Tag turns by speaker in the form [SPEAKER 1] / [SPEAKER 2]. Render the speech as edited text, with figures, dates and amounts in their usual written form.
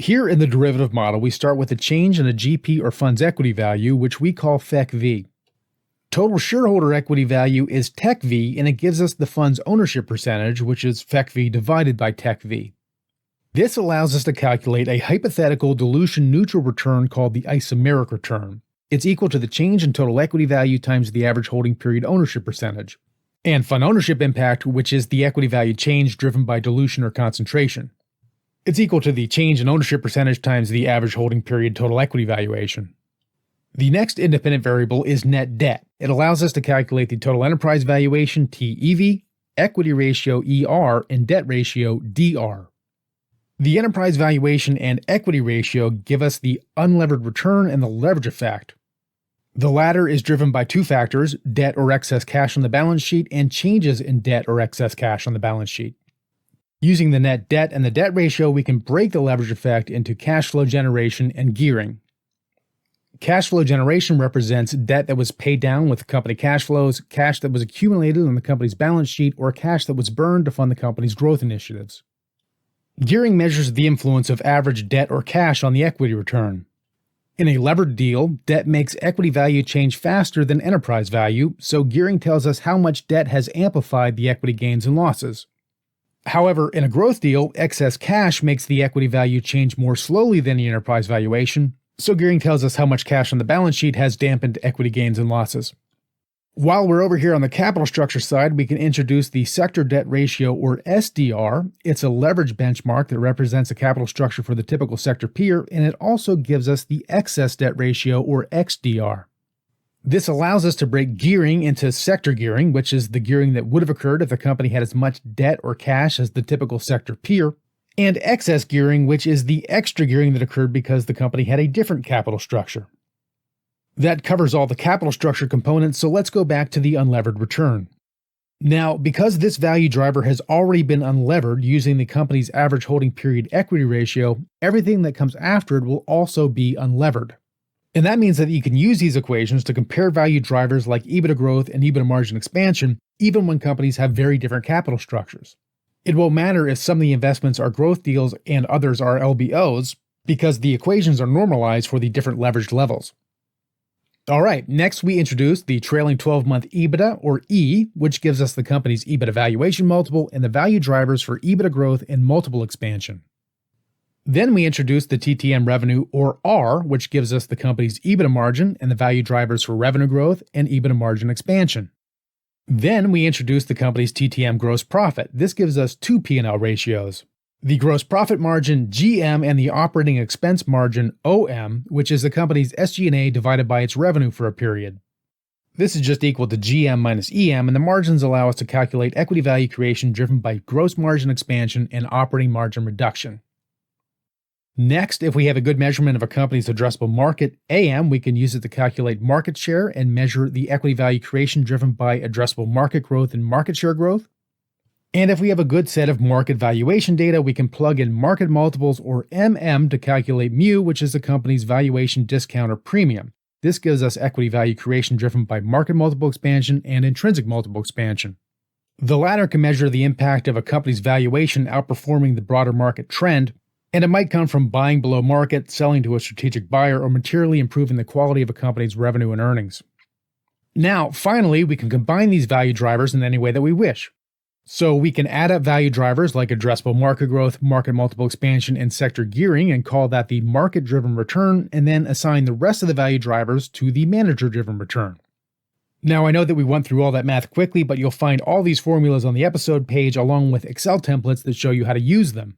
[SPEAKER 1] Here in the derivative model, we start with a change in a GP or fund's equity value, which we call FEC-V. Total shareholder equity value is TEC-V, and it gives us the fund's ownership percentage, which is FEC-V divided by TEC-V. This allows us to calculate a hypothetical dilution-neutral return called the isomeric return. It's equal to the change in total equity value times the average holding period ownership percentage, and fund ownership impact, which is the equity value change driven by dilution or concentration. It's equal to the change in ownership percentage times the average holding period total equity valuation. The next independent variable is net debt. It allows us to calculate the total enterprise valuation, TEV, equity ratio, ER, and debt ratio, DR. The enterprise valuation and equity ratio give us the unlevered return and the leverage effect. The latter is driven by two factors, debt or excess cash on the balance sheet and changes in debt or excess cash on the balance sheet. Using the net debt and the debt ratio, we can break the leverage effect into cash flow generation and gearing. Cash flow generation represents debt that was paid down with company cash flows, cash that was accumulated on the company's balance sheet, or cash that was burned to fund the company's growth initiatives. Gearing measures the influence of average debt or cash on the equity return. In a levered deal, debt makes equity value change faster than enterprise value, so gearing tells us how much debt has amplified the equity gains and losses. However, in a growth deal, excess cash makes the equity value change more slowly than the enterprise valuation, so gearing tells us how much cash on the balance sheet has dampened equity gains and losses. While we're over here on the capital structure side, we can introduce the sector debt ratio, or SDR. It's a leverage benchmark that represents a capital structure for the typical sector peer, and it also gives us the excess debt ratio, or XDR. This allows us to break gearing into sector gearing, which is the gearing that would have occurred if the company had as much debt or cash as the typical sector peer, and excess gearing, which is the extra gearing that occurred because the company had a different capital structure. That covers all the capital structure components, so let's go back to the unlevered return. Now, because this value driver has already been unlevered using the company's average holding period equity ratio, everything that comes after it will also be unlevered. And that means that you can use these equations to compare value drivers like EBITDA growth and EBITDA margin expansion, even when companies have very different capital structures. It won't matter if some of the investments are growth deals and others are LBOs, because the equations are normalized for the different leverage levels. Alright, next we introduce the trailing 12-month EBITDA, or E, which gives us the company's EBITDA valuation multiple and the value drivers for EBITDA growth and multiple expansion. Then we introduce the TTM revenue, or R, which gives us the company's EBITDA margin and the value drivers for revenue growth and EBITDA margin expansion. Then we introduce the company's TTM gross profit. This gives us two P&L ratios: the gross profit margin, GM, and the operating expense margin, OM, which is the company's SG&A divided by its revenue for a period. This is just equal to GM minus EM, and the margins allow us to calculate equity value creation driven by gross margin expansion and operating margin reduction. Next, if we have a good measurement of a company's addressable market, AM, we can use it to calculate market share and measure the equity value creation driven by addressable market growth and market share growth. And if we have a good set of market valuation data, we can plug in market multiples, or MM, to calculate mu, which is the company's valuation discount or premium. This gives us equity value creation driven by market multiple expansion and intrinsic multiple expansion. The latter can measure the impact of a company's valuation outperforming the broader market trend, and it might come from buying below market, selling to a strategic buyer, or materially improving the quality of a company's revenue and earnings. Now, finally, we can combine these value drivers in any way that we wish. So we can add up value drivers like addressable market growth, market multiple expansion, and sector gearing and call that the market-driven return, and then assign the rest of the value drivers to the manager-driven return. Now, I know that we went through all that math quickly, but you'll find all these formulas on the episode page along with Excel templates that show you how to use them.